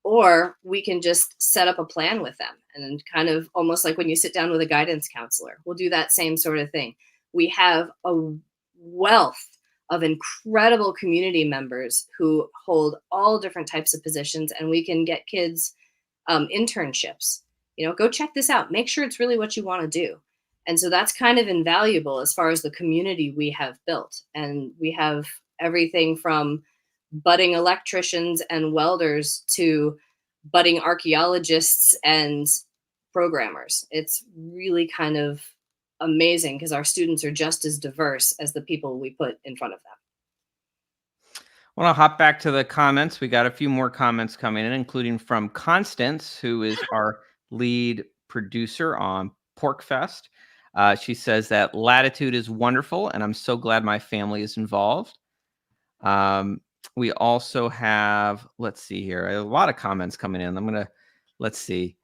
Or we can just set up a plan with them, and kind of almost like when you sit down with a guidance counselor, we'll do that same sort of thing. We have a wealth of incredible community members who hold all different types of positions, and we can get kids internships. Go check this out. Make sure it's really what you want to do. And so that's kind of invaluable as far as the community we have built. And we have everything from budding electricians and welders to budding archaeologists and programmers. It's really kind of amazing because our students are just as diverse as the people we put in front of them. Well, I'll hop back to the comments. We got a few more comments coming in, including from Constance, who is our lead producer on PorcFest. She says that Latitude is wonderful, and I'm so glad my family is involved. We also have, let's see here, a lot of comments coming in. Let's see.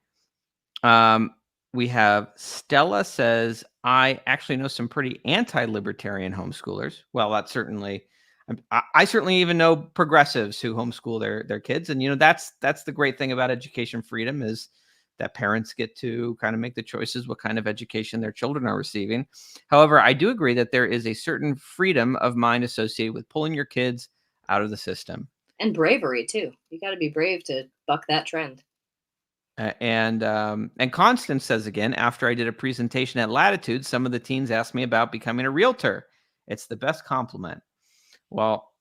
We have Stella says, I actually know some pretty anti-libertarian homeschoolers. Well, that's certainly, I certainly even know progressives who homeschool their kids. And, that's the great thing about education freedom is that parents get to kind of make the choices what kind of education their children are receiving. However, I do agree that there is a certain freedom of mind associated with pulling your kids out of the system. And bravery, too. You got to be brave to buck that trend. And Constance says again, after I did a presentation at Latitude, some of the teens asked me about becoming a realtor. It's the best compliment. Well,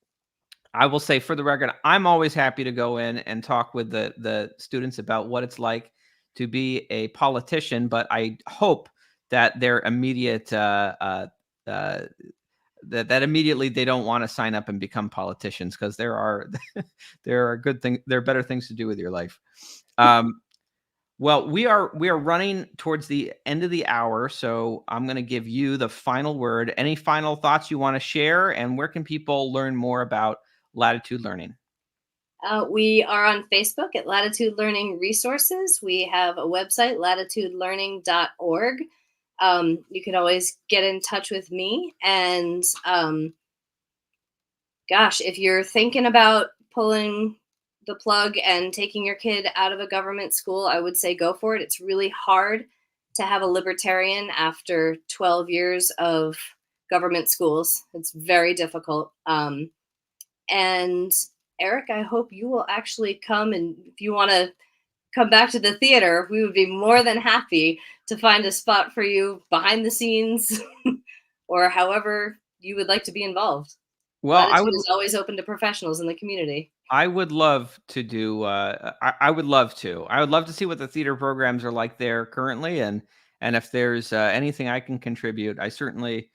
I will say for the record, I'm always happy to go in and talk with the students about what it's like to be a politician, but I hope that their immediate that immediately they don't want to sign up and become politicians, because there are good things, there are better things to do with your life. Well, we are running towards the end of the hour, so I'm going to give you the final word. Any final thoughts you want to share, and where can people learn more about Latitude Learning? We are on Facebook at Latitude Learning Resources. We have a website, latitudelearning.org. You can always get in touch with me. And if you're thinking about pulling the plug and taking your kid out of a government school, I would say go for it. It's really hard to have a libertarian after 12 years of government schools. It's very difficult. And Eric, I hope you will actually come, and if you want to come back to the theater, we would be more than happy to find a spot for you behind the scenes or however you would like to be involved. Well, Latitude is always open to professionals in the community. I would love to do. I would love to. I would love to see what the theater programs are like there currently, and if there's anything I can contribute. I certainly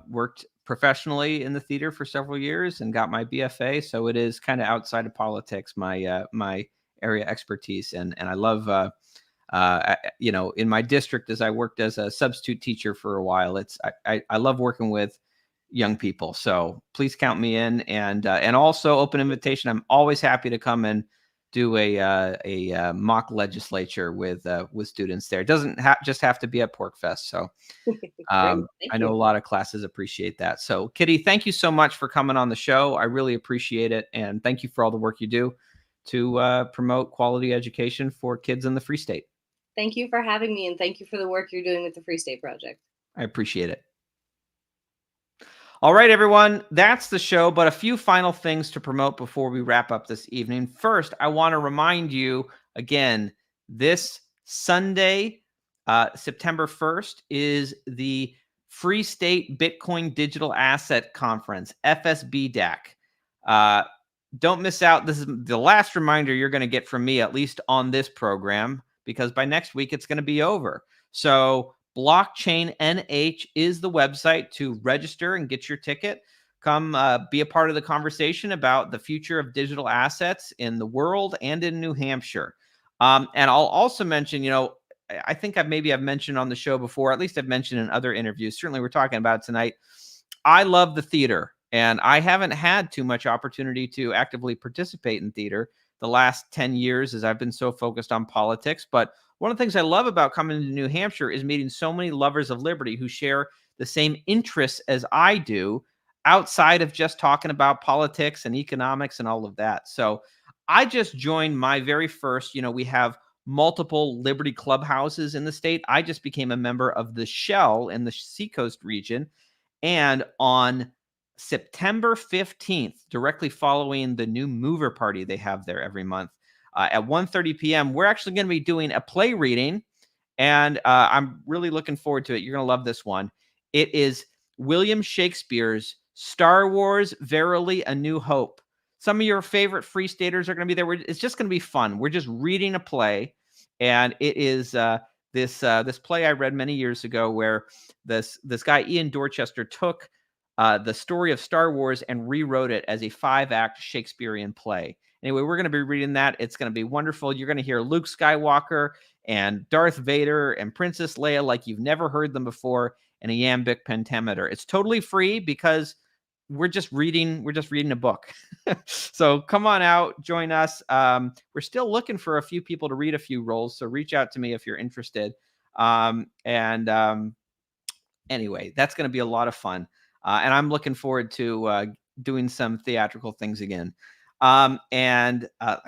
worked professionally in the theater for several years and got my BFA, so it is kind of outside of politics, my area expertise, and I love In my district, as I worked as a substitute teacher for a while, I love working with young people. So please count me in, and also open invitation. I'm always happy to come and do a mock legislature with students there. It doesn't just have to be at PorcFest. So I know a lot of classes appreciate that. So Kitty, thank you so much for coming on the show. I really appreciate it. And thank you for all the work you do to promote quality education for kids in the Free State. Thank you for having me, and thank you for the work you're doing with the Free State Project. I appreciate it. All right, everyone, that's the show, but a few final things to promote before we wrap up this evening. First, I want to remind you again, this Sunday, September 1st, is the Free State Bitcoin Digital Asset Conference, FSBDAC. Don't miss out. This is the last reminder you're going to get from me, at least on this program, because by next week, it's going to be over. So Blockchain NH is the website to register and get your ticket. Come be a part of the conversation about the future of digital assets in the world and in New Hampshire. And I'll also mention, I think I've mentioned on the show before, at least I've mentioned in other interviews. Certainly we're talking about it tonight. I love the theater, and I haven't had too much opportunity to actively participate in theater the last 10 years as I've been so focused on politics. But one of the things I love about coming to New Hampshire is meeting so many lovers of liberty who share the same interests as I do outside of just talking about politics and economics and all of that. So I just joined my very first, we have multiple Liberty clubhouses in the state. I just became a member of the Shell in the Seacoast region. And on September 15th, directly following the new mover party they have there every month, at 1:30 p.m., we're actually going to be doing a play reading, and I'm really looking forward to it. You're going to love this one. It is William Shakespeare's Star Wars, Verily a New Hope. Some of your favorite Free Staters are going to be there. It's just going to be fun. We're just reading a play, and it is this play I read many years ago where this guy, Ian Dorchester, took the story of Star Wars and rewrote it as a 5-act Shakespearean play. Anyway, we're going to be reading that. It's going to be wonderful. You're going to hear Luke Skywalker and Darth Vader and Princess Leia like you've never heard them before in a iambic pentameter. It's totally free because we're just reading a book. So come on out, join us. We're still looking for a few people to read a few roles, so reach out to me if you're interested. Anyway, that's going to be a lot of fun. And I'm looking forward to doing some theatrical things again. I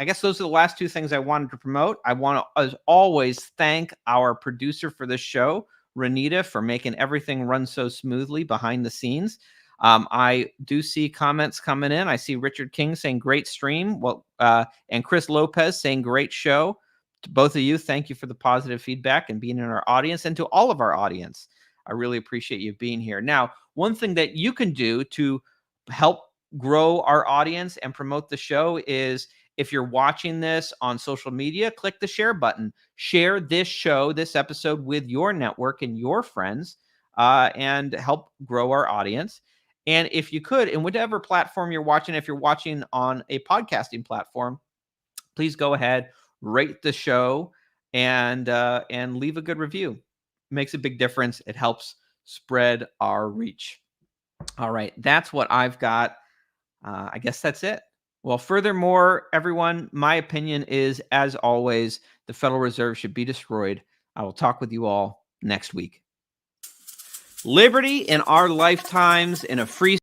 guess those are the last two things I wanted to promote. I want to, as always, thank our producer for this show, Renita, for making everything run so smoothly behind the scenes. I do see comments coming in. I see Richard King saying great stream. And Chris Lopez saying great show. To both of you, thank you for the positive feedback and being in our audience, and to all of our audience. I really appreciate you being here. Now, one thing that you can do to help grow our audience and promote the show is, if you're watching this on social media, click the share button. Share this show, this episode, with your network and your friends, and help grow our audience. And if you could, in whatever platform you're watching, if you're watching on a podcasting platform, please go ahead, rate the show, and leave a good review. It makes a big difference. It helps spread our reach. All right, that's what I've got. I guess that's it. Well, furthermore, everyone, my opinion is, as always, the Federal Reserve should be destroyed. I will talk with you all next week. Liberty in our lifetimes in a free